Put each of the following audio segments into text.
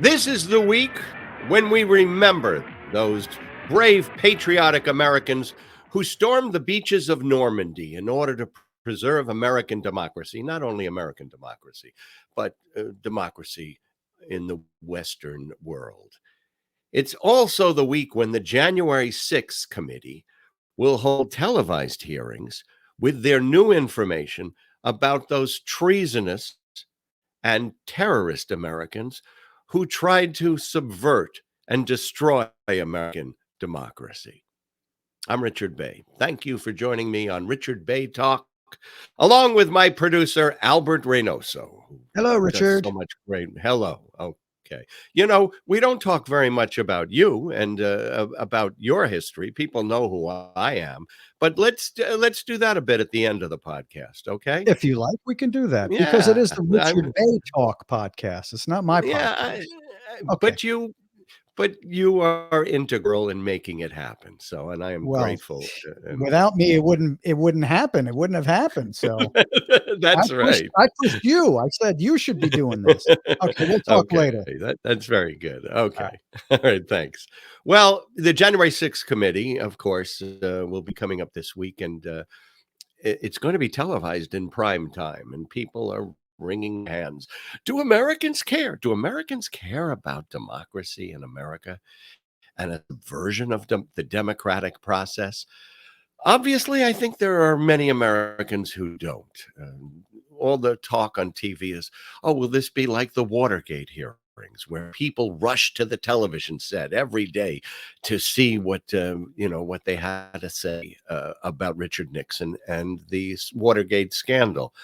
This is the week when we remember those brave, patriotic Americans who stormed the beaches of Normandy in order to preserve American democracy, not only American democracy, but democracy in the Western world. It's also the week when the January 6th committee will hold televised hearings with their new information about those treasonous and terrorist Americans who tried to subvert and destroy American democracy. I'm Richard Bey. Thank you for joining me on Richard Bey Talk, along with my producer, Albert Reinoso. Hello, Richard. So much great. Hello. Okay. You know, we don't talk very much about you and about your history. People know who I am, but let's do that a bit at the end of the podcast, okay? If you like, we can do that because it is the Richard Bey Talk podcast. It's not my podcast. Okay. But you are integral in making it happen. So, and I am grateful. Without me, it wouldn't happen. It wouldn't have happened. So that's right. I pushed you. I said you should be doing this. Okay, we'll talk later. That's very good. Okay. All right. Thanks. Well, the January 6th committee, of course, will be coming up this week, and it's going to be televised in prime time, and people are wringing hands. Do Americans care? Do Americans care about democracy in America and a version of the democratic process? Obviously, I think there are many Americans who don't. All the talk on TV is, oh, will this be like the Watergate hearings, where people rush to the television set every day to see what they had to say about Richard Nixon and the Watergate scandal.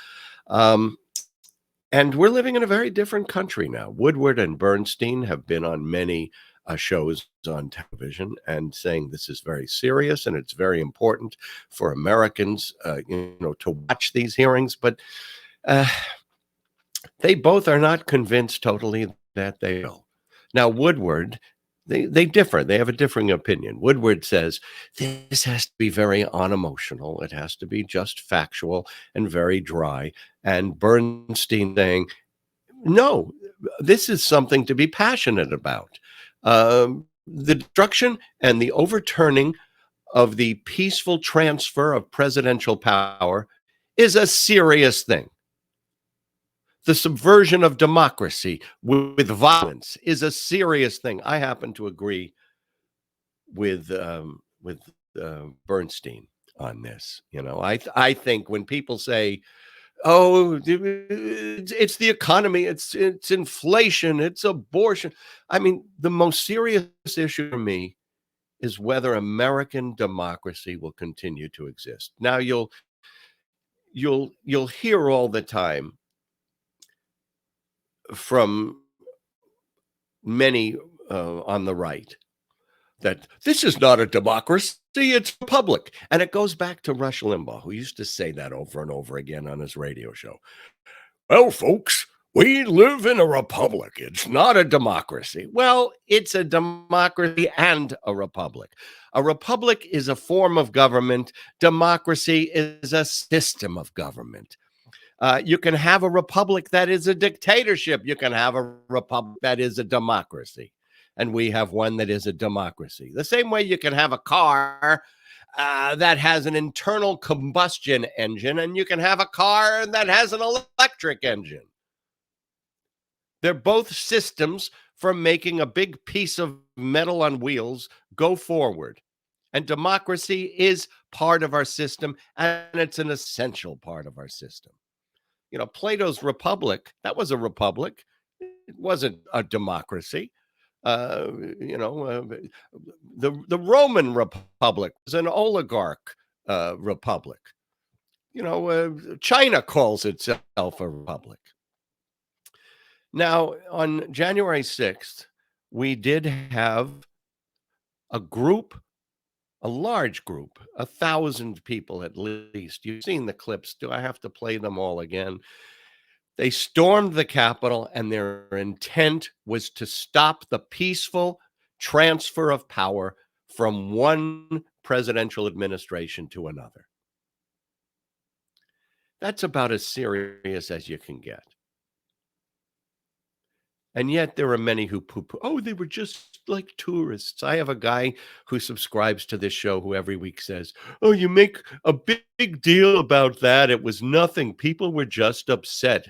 And we're living in a very different country now. Woodward and Bernstein have been on many shows on television and saying this is very serious and it's very important for Americans, to watch these hearings. But they both are not convinced totally that they will. Now, Woodward, they differ. They have a differing opinion. Woodward says this has to be very unemotional. It has to be just factual and very dry. And Bernstein saying, no, this is something to be passionate about. The destruction and the overturning of the peaceful transfer of presidential power is a serious thing. The subversion of democracy with violence is a serious thing. I happen to agree with Bernstein on this. I think when people say, "Oh, it's the economy, it's inflation, it's abortion," I mean, the most serious issue for me is whether American democracy will continue to exist. Now, you'll hear all the time from many on the right that this is not a democracy, it's a republic. And it goes back to Rush Limbaugh, who used to say that over and over again on his radio show. Well, folks, we live in a republic. It's not a democracy. Well, it's a democracy and a republic. A republic is a form of government. Democracy is a system of government. You can have a republic that is a dictatorship. You can have a republic that is a democracy. And we have one that is a democracy. The same way you can have a car that has an internal combustion engine, and you can have a car that has an electric engine. They're both systems for making a big piece of metal on wheels go forward. And democracy is part of our system, and it's an essential part of our system. Plato's Republic, that was a republic. It wasn't a democracy. The Roman Republic was an oligarch republic. China calls itself a republic. Now, on January 6th, we did have a large group, 1,000 people at least. You've seen the clips. Do I have to play them all again? They stormed the Capitol, and their intent was to stop the peaceful transfer of power from one presidential administration to another. That's about as serious as you can get. And yet there are many who poo-poo, oh, they were just like tourists. I have a guy who subscribes to this show who every week says, oh, you make a big deal about that. It was nothing. People were just upset.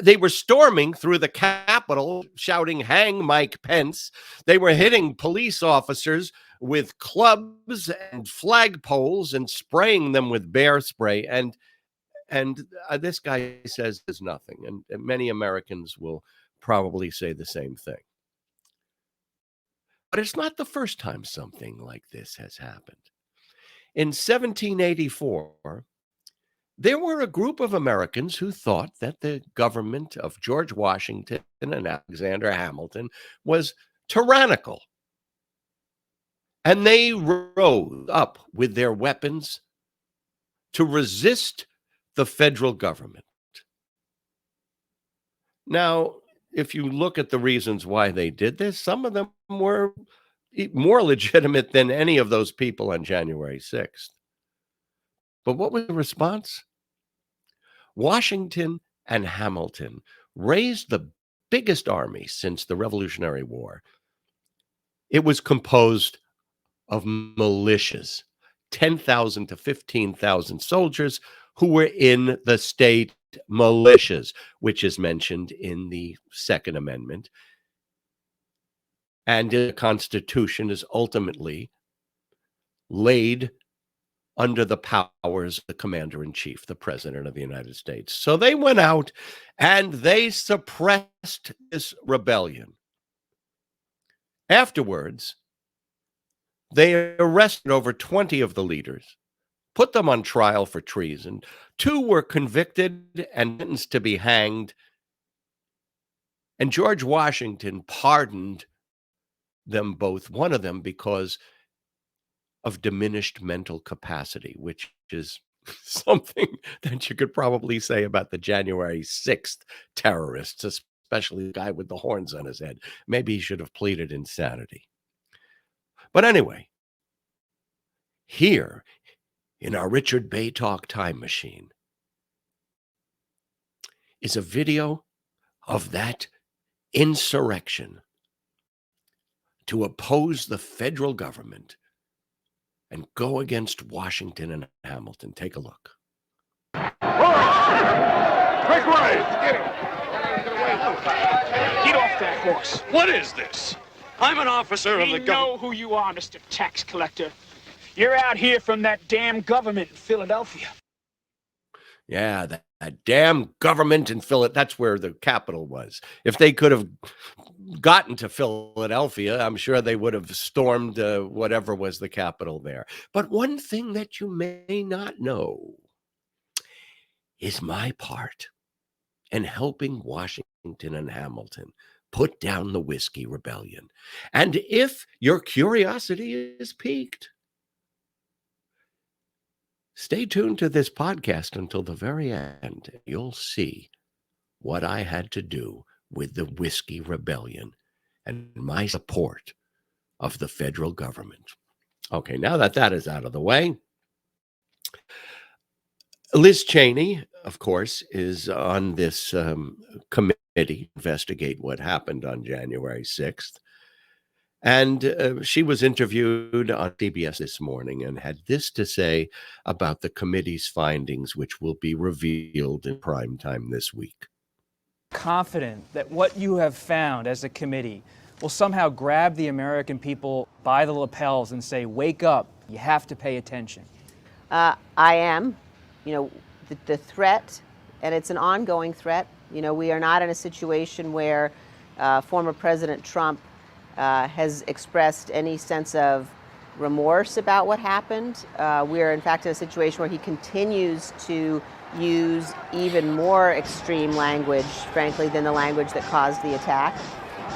They were storming through the Capitol shouting, hang Mike Pence. They were hitting police officers with clubs and flagpoles and spraying them with bear spray. And this guy says there's nothing. And many Americans will probably say the same thing. But it's not the first time something like this has happened. In 1784, there were a group of Americans who thought that the government of George Washington and Alexander Hamilton was tyrannical. And they rose up with their weapons to resist the federal government. Now, if you look at the reasons why they did this, some of them were more legitimate than any of those people on January 6th. But what was the response? Washington and Hamilton raised the biggest army since the Revolutionary War. It was composed of militias, 10,000 to 15,000 soldiers who were in the state militias, which is mentioned in the Second Amendment. And the Constitution is ultimately laid under the powers of the commander-in-chief, the President of the United States. So they went out and they suppressed this rebellion. Afterwards, they arrested over 20 of the leaders, put them on trial for treason. 2 were convicted and sentenced to be hanged. And George Washington pardoned them both, one of them because of diminished mental capacity, which is something that you could probably say about the January 6th terrorists, especially the guy with the horns on his head. Maybe he should have pleaded insanity. But anyway, here in our Richard Bey Talk time machine is a video of that insurrection to oppose the federal government and go against Washington and Hamilton. Take a look. Make way! Get off that horse. What is this? I'm an officer of the government. We know who you are, Mr. Tax Collector. You're out here from that damn government in Philadelphia. Yeah, that damn government in Philadelphia. That's where the Capitol was. If they could have gotten to Philadelphia, I'm sure they would have stormed whatever was the Capitol there. But one thing that you may not know is my part in helping Washington and Hamilton put down the Whiskey Rebellion. And if your curiosity is piqued, stay tuned to this podcast until the very end. You'll see what I had to do with the Whiskey Rebellion and my support of the federal government. Okay, now that that is out of the way, Liz Cheney, of course, is on this committee to investigate what happened on January 6th. And she was interviewed on CBS this morning and had this to say about the committee's findings, which will be revealed in prime time this week. Confident that what you have found as a committee will somehow grab the American people by the lapels and say, wake up, you have to pay attention. I am. You know, the threat, and it's an ongoing threat. You know, we are not in a situation where former President Trump has expressed any sense of remorse about what happened. We are, in fact, in a situation where he continues to use even more extreme language, frankly, than the language that caused the attack.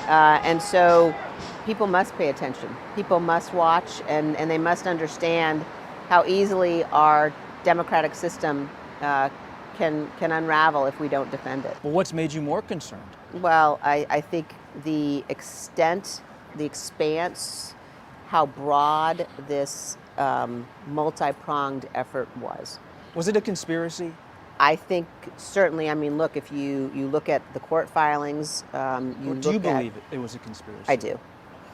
And so people must pay attention. People must watch, and they must understand how easily our democratic system can unravel if we don't defend it. Well, what's made you more concerned? Well, I think the extent, the expanse, how broad this multi-pronged effort was. Was it a conspiracy? I think certainly, I mean, look, if you look at the court filings, Do you believe it was a conspiracy? I do.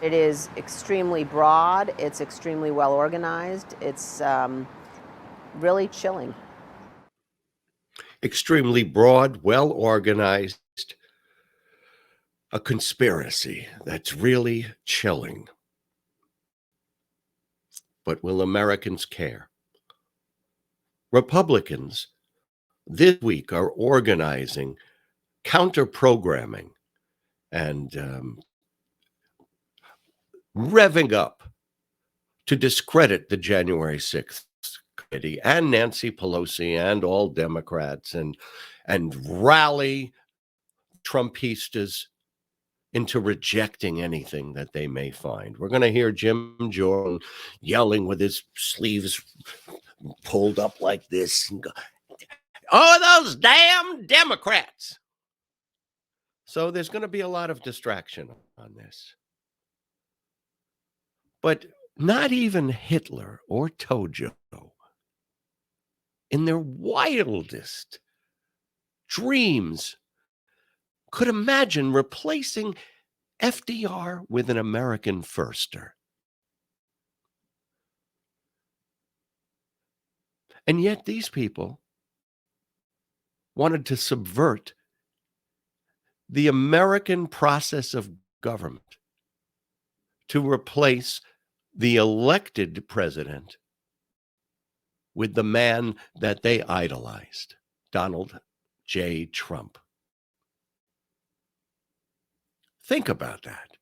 It is extremely broad. It's extremely well organized. It's really chilling. Extremely broad, well organized, a conspiracy that's really chilling. But will Americans care? Republicans this week are organizing counter-programming and revving up to discredit the January 6th committee and Nancy Pelosi and all Democrats and rally Trumpistas into rejecting anything that they may find. We're going to hear Jim Jordan yelling with his sleeves pulled up like this and go, "Oh, those damn Democrats." So there's going to be a lot of distraction on this. But not even Hitler or Tojo, in their wildest dreams, could imagine replacing FDR with an American firster. And yet these people wanted to subvert the American process of government to replace the elected president with the man that they idolized, Donald J. Trump. Think about that.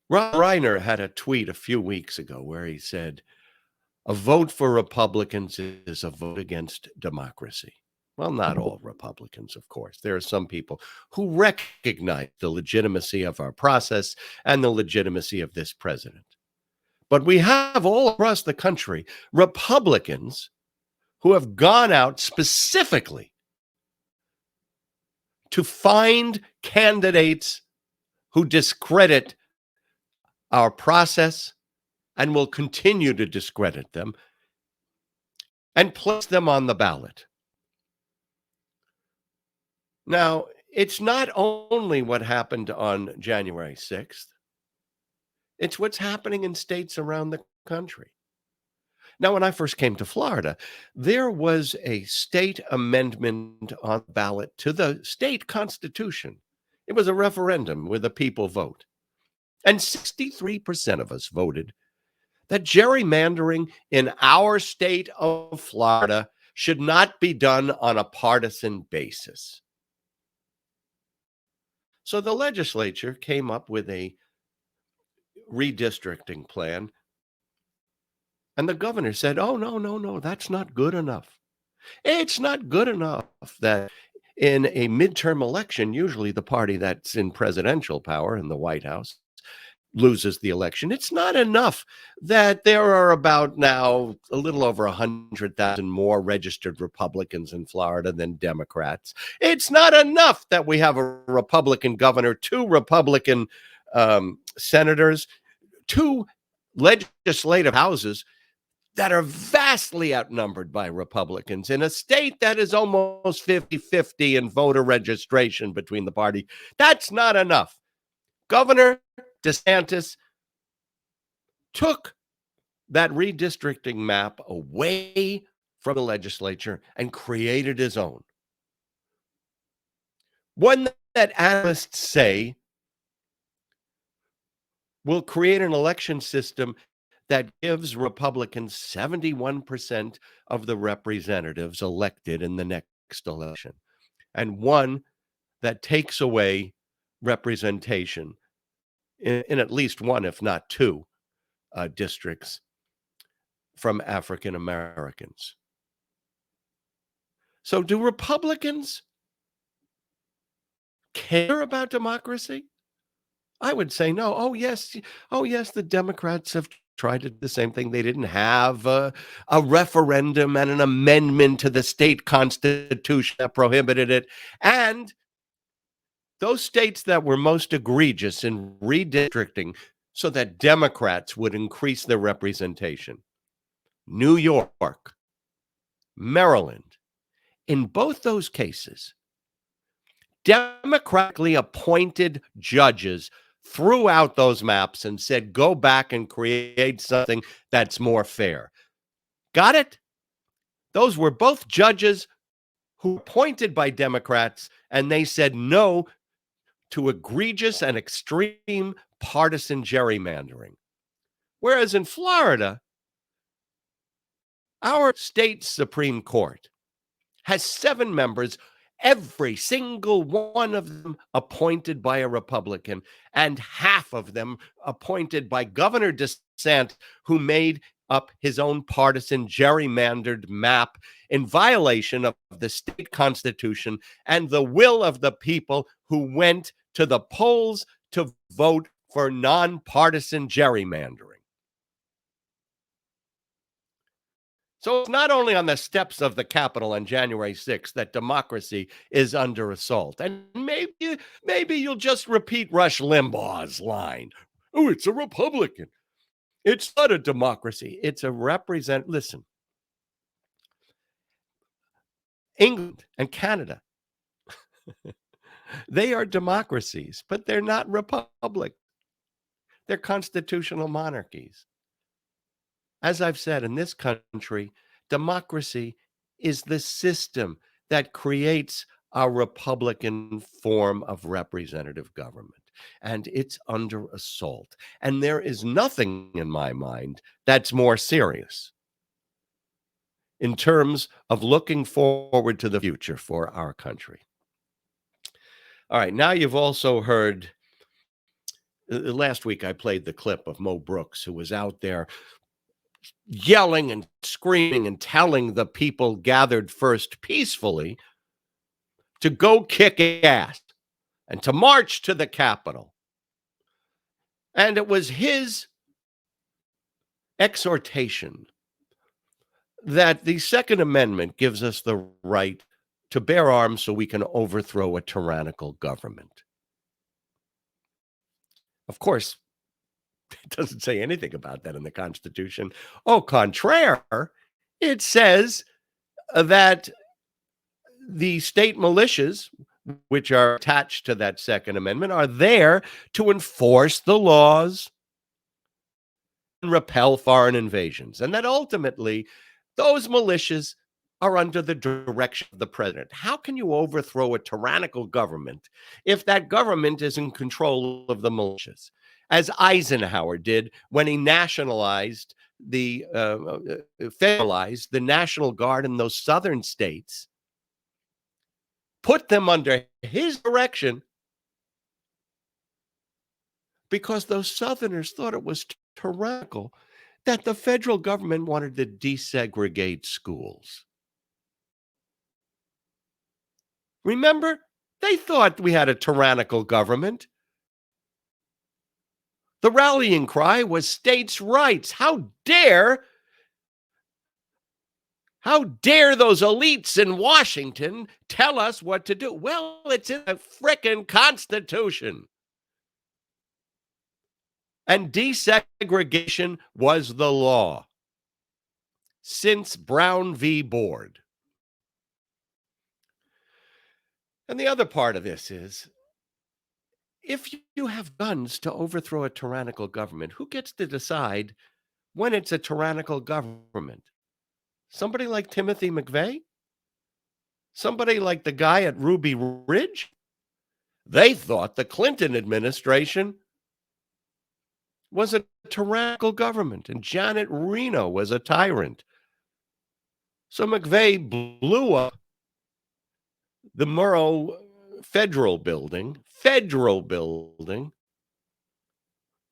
Rob Reiner had a tweet a few weeks ago where he said, "A vote for Republicans is a vote against democracy." Well, not all Republicans, of course. There are some people who recognize the legitimacy of our process and the legitimacy of this president. But we have all across the country Republicans who have gone out specifically to find candidates who discredit our process and will continue to discredit them and place them on the ballot. Now, it's not only what happened on January 6th, it's what's happening in states around the country. Now, when I first came to Florida, there was a state amendment on the ballot to the state constitution. It was a referendum with a people vote. And 63% of us voted that gerrymandering in our state of Florida should not be done on a partisan basis. So the legislature came up with a redistricting plan, and the governor said, "Oh, no, that's not good enough. It's not good enough that in a midterm election, usually the party that's in presidential power in the White House loses the election. It's not enough that there are about now a little over 100,000 more registered Republicans in Florida than Democrats. It's not enough that we have a Republican governor, 2 Republican senators, 2 legislative houses that are vastly outnumbered by Republicans in a state that is almost 50-50 in voter registration between the party. That's not enough. Governor DeSantis took that redistricting map away from the legislature and created his own. One that analysts say will create an election system that gives Republicans 71% of the representatives elected in the next election, and one that takes away representation in at least one, if not 2, districts from African Americans. So do Republicans care about democracy? I would say no. Oh, yes, the Democrats have tried to do the same thing. They didn't have a referendum and an amendment to the state constitution that prohibited it. And those states that were most egregious in redistricting so that Democrats would increase their representation: New York, Maryland. In both those cases, democratically appointed judges threw out those maps and said, go back and create something that's more fair. Got it? Those were both judges who were appointed by Democrats, and they said no to egregious and extreme partisan gerrymandering. Whereas in Florida, our state Supreme Court has 7 members, every single one of them appointed by a Republican, and half of them appointed by Governor DeSantis, who made up his own partisan gerrymandered map in violation of the state constitution and the will of the people who went to the polls to vote for nonpartisan gerrymandering. So it's not only on the steps of the Capitol on January 6th that democracy is under assault. And maybe you'll just repeat Rush Limbaugh's line. Oh, it's a Republican. It's not a democracy. It's a Listen, England and Canada, they are democracies, but they're not republics. They're constitutional monarchies. As I've said, in this country, democracy is the system that creates a Republican form of representative government, and it's under assault. And there is nothing in my mind that's more serious in terms of looking forward to the future for our country. All right, now you've also heard, last week I played the clip of Mo Brooks, who was out there yelling and screaming and telling the people gathered first peacefully to go kick ass and to march to the Capitol. And it was his exhortation that the Second Amendment gives us the right to bear arms so we can overthrow a tyrannical government. Of course, it doesn't say anything about that in the Constitution. Au contraire, it says that the state militias, which are attached to that Second Amendment, are there to enforce the laws and repel foreign invasions. And that ultimately, those militias are under the direction of the president. How can you overthrow a tyrannical government if that government is in control of the militias? As Eisenhower did when he nationalized federalized the National Guard in those southern states, put them under his direction because those Southerners thought it was tyrannical that the federal government wanted to desegregate schools. Remember, they thought we had a tyrannical government. The rallying cry was states' rights. How dare those elites in Washington tell us what to do? Well, it's in the frickin' Constitution. And desegregation was the law since Brown v. Board. And the other part of this is, if you have guns to overthrow a tyrannical government, who gets to decide when it's a tyrannical government? Somebody like Timothy McVeigh? Somebody like the guy at Ruby Ridge? They thought the Clinton administration was a tyrannical government and Janet Reno was a tyrant. So McVeigh blew up the Murrow federal building,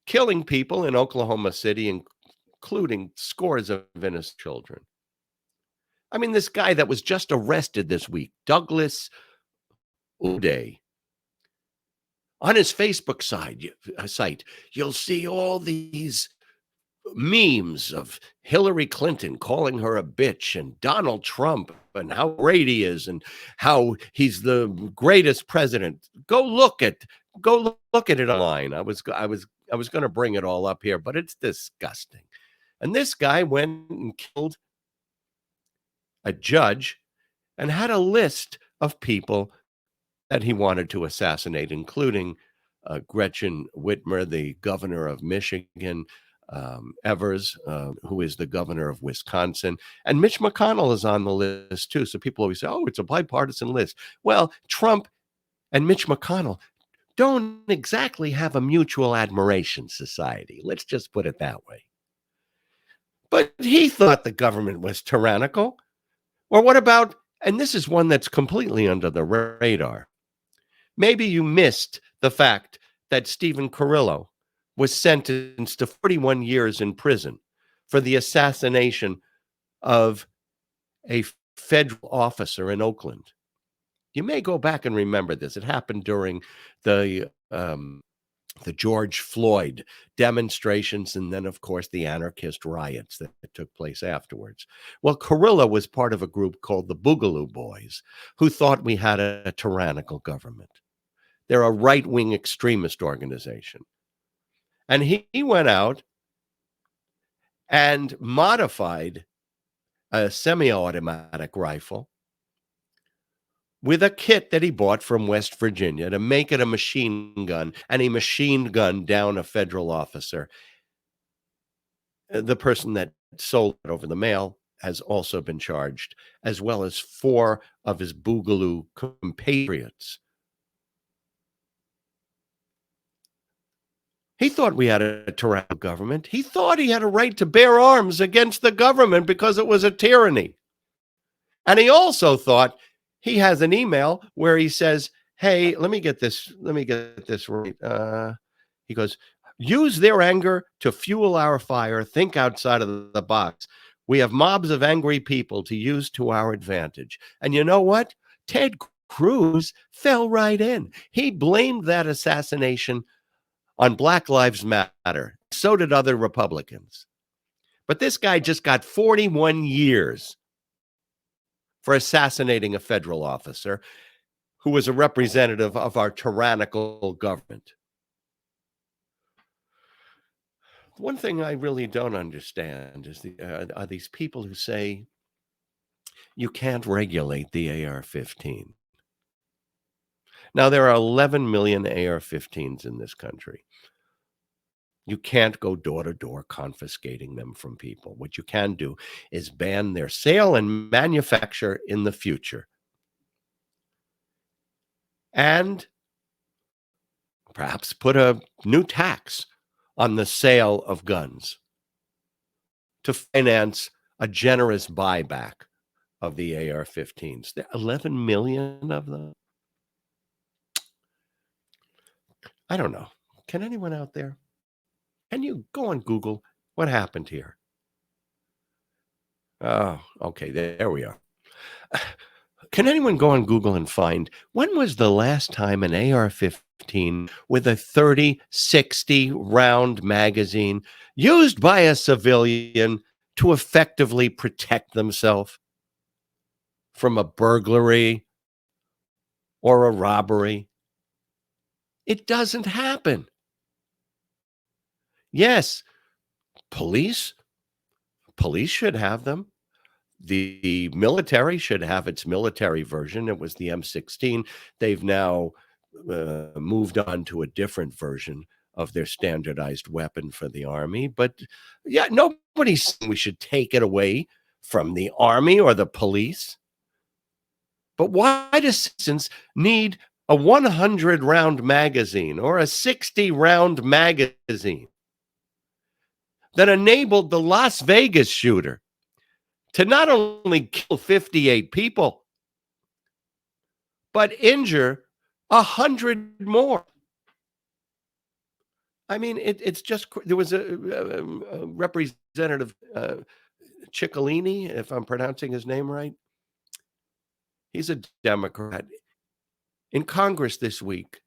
killing people in Oklahoma City, including scores of innocent children. I mean, this guy that was just arrested this week, Douglas Uday, on his Facebook site, you'll see all these memes of Hillary Clinton calling her a bitch and Donald Trump and how great he is and how he's the greatest president. Go look at it online. I was going to bring it all up here, but it's disgusting. And this guy went and killed a judge, and had a list of people that he wanted to assassinate, including Gretchen Whitmer, the governor of Michigan, Evers, who is the governor of Wisconsin, and Mitch McConnell is on the list too. So people always say, oh, it's a bipartisan list. Well, Trump and Mitch McConnell don't exactly have a mutual admiration society. Let's just put it that way. But he thought the government was tyrannical. Or what about, and this is one that's completely under the radar. Maybe you missed the fact that Stephen Carrillo was sentenced to 41 years in prison for the assassination of a federal officer in Oakland. You may go back and remember this. It happened during the George Floyd demonstrations, and then, of course, the anarchist riots that took place afterwards. Well, Carrillo was part of a group called the Boogaloo Boys, who thought we had a tyrannical government. They're a right-wing extremist organization. And he went out and modified a semi-automatic rifle with a kit that he bought from West Virginia to make it a machine gun, and he machine gunned down a federal officer. The person that sold it over the mail has also been charged, as well as 4 of his Boogaloo compatriots. He thought we had a tyrannical government. He thought he had a right to bear arms against the government because it was a tyranny. And he also thought he has an email where he says, hey, let me get this right. He goes, use their anger to fuel our fire. Think outside of the box. We have mobs of angry people to use to our advantage. And you know what? Ted Cruz fell right in. He blamed that assassination on Black Lives Matter. So did other Republicans. But this guy just got 41 years for assassinating a federal officer who was a representative of our tyrannical government. One thing I really don't understand is are these people who say you can't regulate the AR-15. Now, there are 11 million AR-15s in this country. You can't go door to door confiscating them from people. What you can do is ban their sale and manufacture in the future. And perhaps put a new tax on the sale of guns to finance a generous buyback of the AR-15s. There are 11 million of them. I don't know. Can anyone out there? Can you go on Google? What happened here? Oh, okay. There we are. Can anyone go on Google and find when was the last time an AR-15 with a 30-60 round magazine used by a civilian to effectively protect themselves from a burglary or a robbery? It doesn't happen. Yes, police should have them. The military should have its military version. It was the M16. They've now moved on to a different version of their standardized weapon for the Army. But yeah, nobody's saying we should take it away from the Army or the police. But why do citizens need a 100-round magazine or a 60-round magazine that enabled the Las Vegas shooter to not only kill 58 people, but injure 100 more? I mean, it's just, there was a representative, Ciccolini, if I'm pronouncing his name right. He's a Democrat. In Congress this week,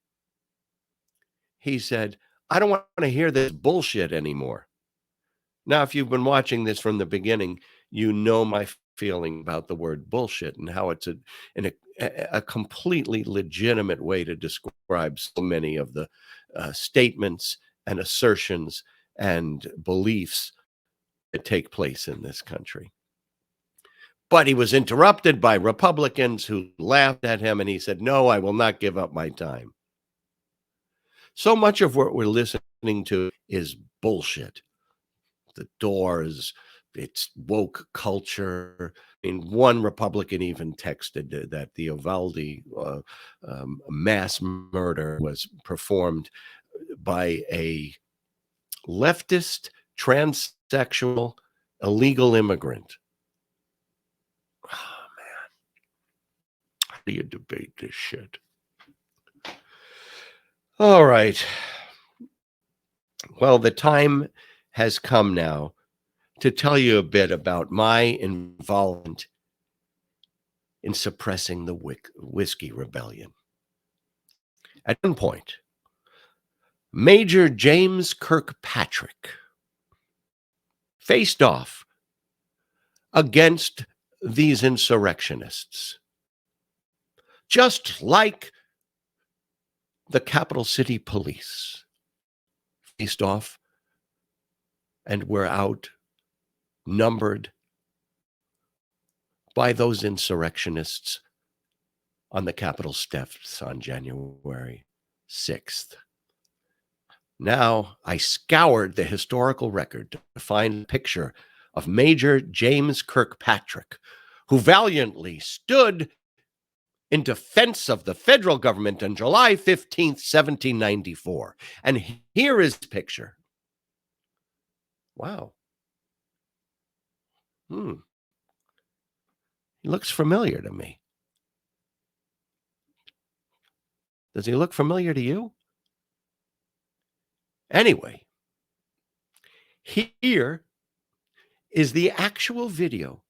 he said, I don't want to hear this bullshit anymore. Now, if you've been watching this from the beginning, you know my feeling about the word bullshit and how it's a completely legitimate way to describe so many of the statements and assertions and beliefs that take place in this country. But he was interrupted by Republicans who laughed at him, and he said, "No, I will not give up my time." So much of what we're listening to is bullshit. The Doors, it's woke culture. I mean, one Republican even texted that the Uvalde mass murder was performed by a leftist, transsexual, illegal immigrant. Oh, man. How do you debate this shit? All right. Well, the time has come now to tell you a bit about my involvement in suppressing the Whiskey Rebellion. At one point, Major James Kirkpatrick faced off against these insurrectionists, just like the capital city police faced off and were outnumbered by those insurrectionists on the Capitol steps on January 6th. Now, I scoured the historical record to find a picture of Major James Kirkpatrick, who valiantly stood in defense of the federal government on July 15th, 1794. And here is the picture. Wow. He looks familiar to me. Does he look familiar to you? Anyway, here is the actual video.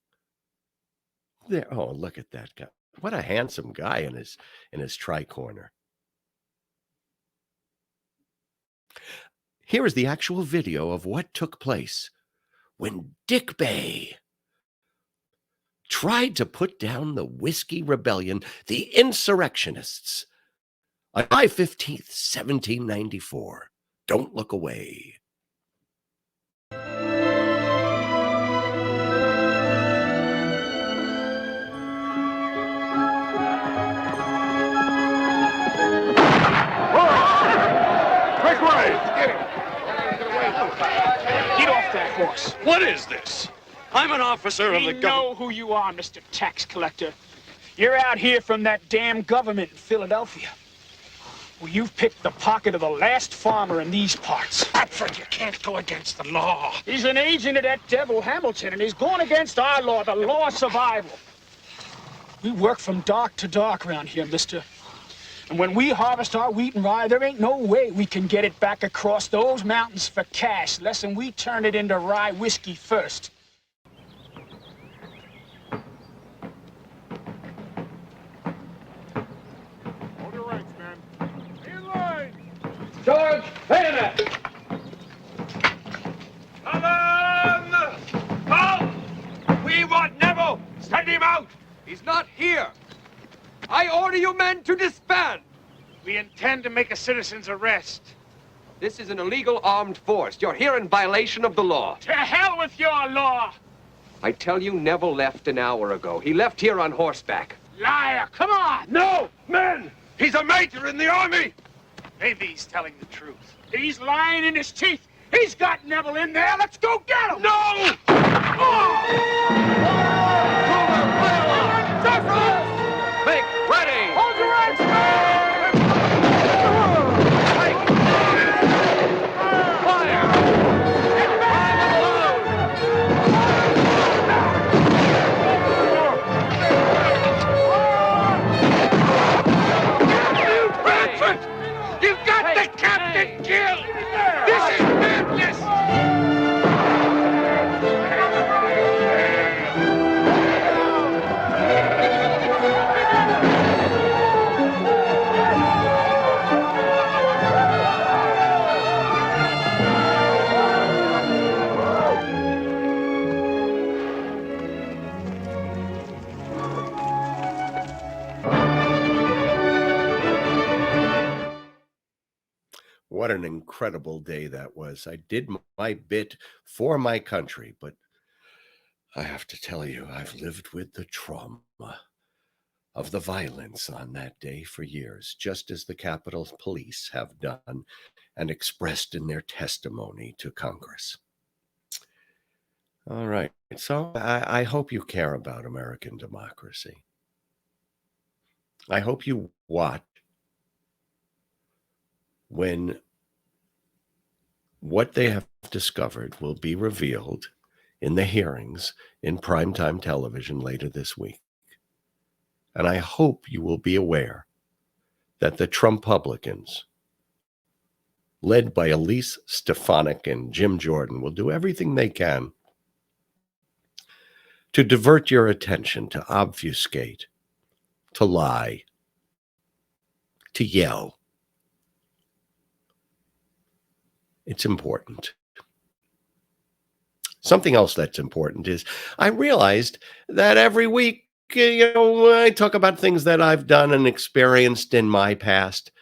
There. Oh, look at that guy. What a handsome guy in his tricorner. Here is the actual video of what took place when Dick Bey tried to put down the Whiskey Rebellion, the insurrectionists, on July 15th, 1794. Don't look away. Get off that horse. What is this? I'm an officer of the We government. know who you are, Mr. Tax Collector. You're out here from that damn government in Philadelphia. Well, you've picked the pocket of the last farmer in these parts. Bradford, you can't go against the law. He's an agent of that devil Hamilton, and he's going against our law, the law of survival. We work from dark to dark around here, mister. And when we harvest our wheat and rye, there ain't no way we can get it back across those mountains for cash, less than we turn it into rye whiskey first. Hold your ranks, men. In line. George, bayonet. Come on! Halt! We want Neville. Send him out. He's not here. I order you men to disband. We intend to make a citizen's arrest. This is an illegal armed force. You're here in violation of the law. To hell with your law! I tell you, Neville left an hour ago. He left here on horseback. Liar, come on! No, men! He's a major in the army! Maybe he's telling the truth. He's lying in his teeth. He's got Neville in there. Let's go get him! No! Make ready! Hold your ranks, man! Fire! Bradford! You've got the captain killed! This is madness! What an incredible day that was. I did my bit for my country, but I have to tell you, I've lived with the trauma of the violence on that day for years, just as the Capitol Police have done and expressed in their testimony to Congress. All right. So I hope you care about American democracy. I hope you watch when what they have discovered will be revealed in the hearings in primetime television later this week. And I hope you will be aware that the Trumpublicans, led by Elise Stefanik and Jim Jordan, will do everything they can to divert your attention, to obfuscate, to lie, to yell. It's important. Something else that's important is I realized that every week, I talk about things that I've done and experienced in my past,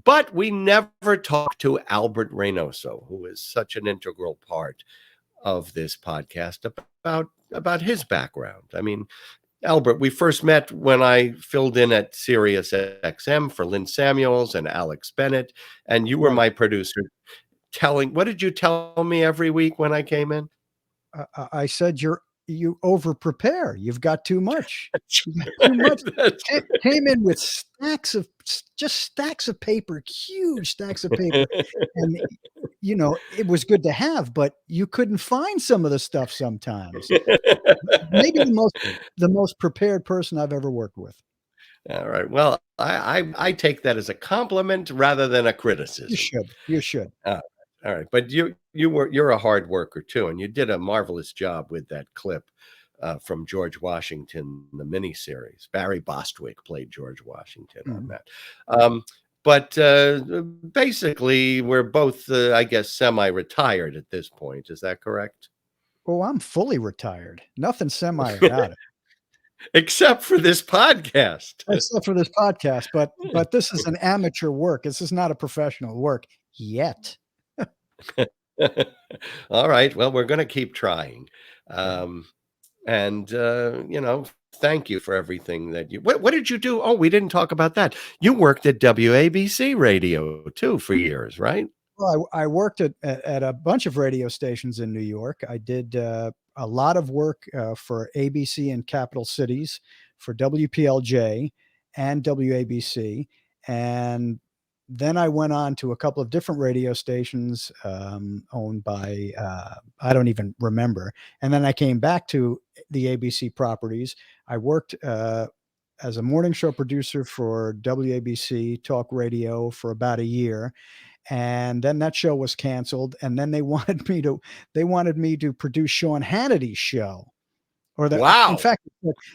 but we never talk to Albert Reinoso, who is such an integral part of this podcast, about his background. I mean, Albert, we first met when I filled in at SiriusXM for Lynn Samuels and Alex Bennett, and you were my producer. What did you tell me every week when I came in? I said you over prepare. You've got too much. Too much. Came in with stacks of paper, huge stacks of paper, and it was good to have, but you couldn't find some of the stuff sometimes. Maybe the most prepared person I've ever worked with. All right. Well, I take that as a compliment rather than a criticism. You should. All right, but you're a hard worker too, and you did a marvelous job with that clip from George Washington, the miniseries. Barry Bostwick played George Washington on that. But basically, we're both, I guess, semi-retired at this point. Is that correct? Oh, I'm fully retired. Nothing semi about it. Except for this podcast. But this is an amateur work. This is not a professional work yet. All right. Well, we're going to keep trying. Thank you for everything that what did you do? Oh, we didn't talk about that. You worked at WABC radio too for years, right? Well, I worked at a bunch of radio stations in New York. I did a lot of work for ABC in capital cities, for WPLJ and WABC. And then I went on to a couple of different radio stations owned by, I don't even remember. And then I came back to the ABC properties. I worked as a morning show producer for WABC Talk Radio for about a year. And then that show was canceled. And then they wanted me to produce Sean Hannity's show. Wow. In fact,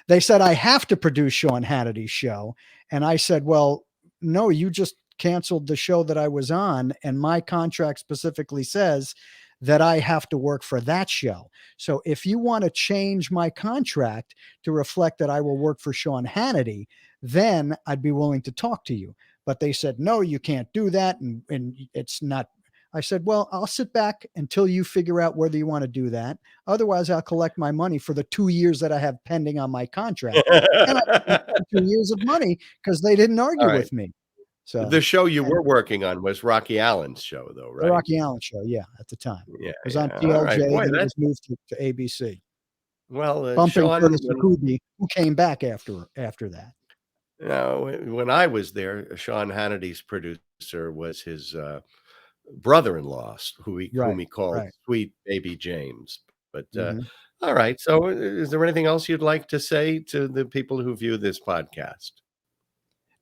they said I have to produce Sean Hannity's show. And I said, well, no, you just canceled the show that I was on, and my contract specifically says that I have to work for that show. So if you want to change my contract to reflect that I will work for Sean Hannity, then I'd be willing to talk to you. But they said, no, you can't do that. And it's not. I said, well, I'll sit back until you figure out whether you want to do that. Otherwise, I'll collect my money for the 2 years that I have pending on my contract. And I 2 years of money because they didn't argue with me. So the show you were working on was Rocky Allen's show, though, right? The Rocky Allen show, yeah, at the time. Yeah, it was on PLJ, right. Boy, and it was moved to ABC. Well, bumping Sean, Curtis McCoobie, who came back after that. When I was there, Sean Hannity's producer was his brother-in-law, whom he called Sweet Baby James. But all right, so is there anything else you'd like to say to the people who view this podcast?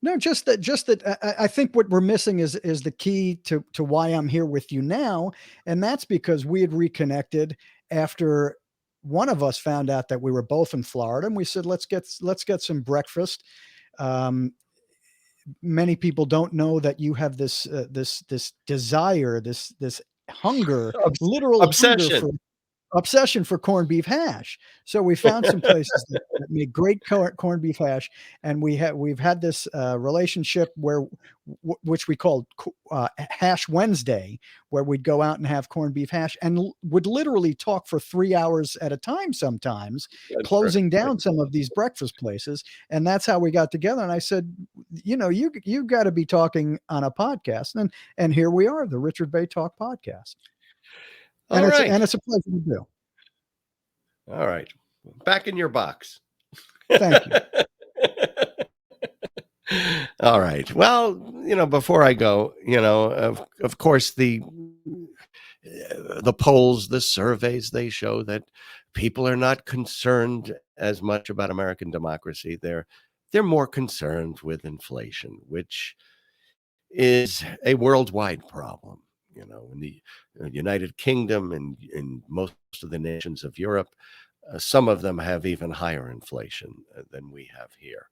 No, just that I think what we're missing is the key to why I'm here with you now. And that's because we had reconnected after one of us found out that we were both in Florida, and we said, let's get some breakfast. Many people don't know that you have this desire, this hunger, literal obsession. Hunger obsession for corned beef hash. So we found some places that make great corned beef hash, and we've had this relationship where which we called Hash Wednesday, where we'd go out and have corned beef hash, and would literally talk for 3 hours at a time sometimes, closing down some of these breakfast places. And that's how we got together. And I said, you got to be talking on a podcast, and here we are, the Richard Bey Talk podcast. And it's a pleasure to do. All right. Back in your box. Thank you. All right. Well, before I go, of course, the polls, the surveys, they show that people are not concerned as much about American democracy. They're more concerned with inflation, which is a worldwide problem. In the United Kingdom and in most of the nations of Europe, some of them have even higher inflation than we have here.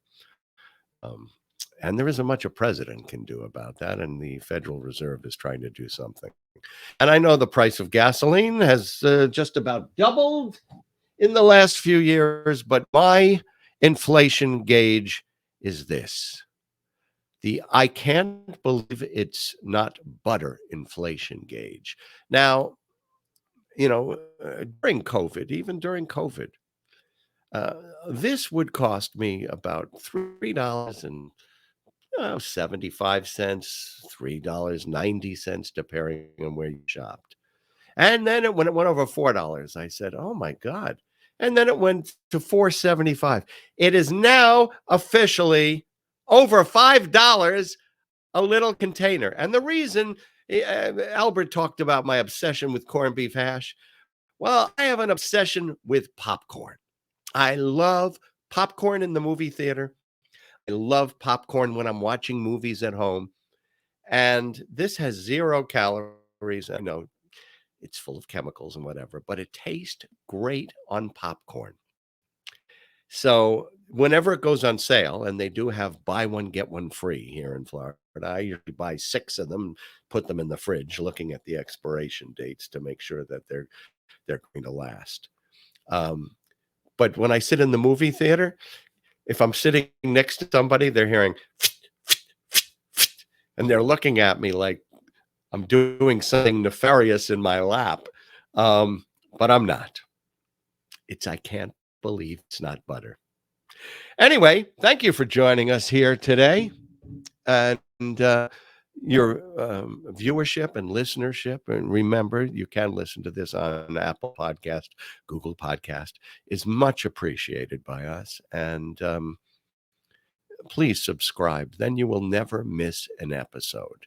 And there isn't much a president can do about that, and the Federal Reserve is trying to do something. And I know the price of gasoline has just about doubled in the last few years, but my inflation gauge is this. I can't believe it's not butter inflation gauge. Now, during COVID, even during COVID, this would cost me about $3.75, $3.90, depending on where you shopped. And then when it went over $4, I said, oh my God. And then it went to $4.75. It is now officially over $5 a little container. And the reason Albert talked about my obsession with corned beef hash. Well, I have an obsession with popcorn. I love popcorn in the movie theater. I love popcorn when I'm watching movies at home. And this has 0 calories. I know it's full of chemicals and whatever, but it tastes great on popcorn. So whenever it goes on sale, and they do have buy one, get one free here in Florida, I usually buy 6 of them, put them in the fridge, looking at the expiration dates to make sure that they're going to last. But when I sit in the movie theater, if I'm sitting next to somebody, they're hearing, and they're looking at me like I'm doing something nefarious in my lap. But I'm not. I can't believe it's not butter. Anyway, thank you for joining us here today. And your viewership and listenership. And remember, you can listen to this on Apple Podcast, Google Podcast, is much appreciated by us. And please subscribe. Then you will never miss an episode.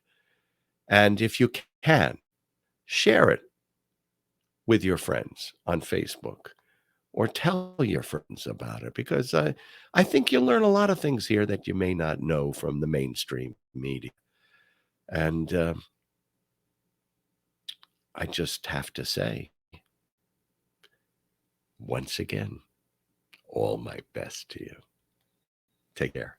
And if you can, share it with your friends on Facebook, or tell your friends about it, because I think you'll learn a lot of things here that you may not know from the mainstream media. And I just have to say, once again, all my best to you. Take care.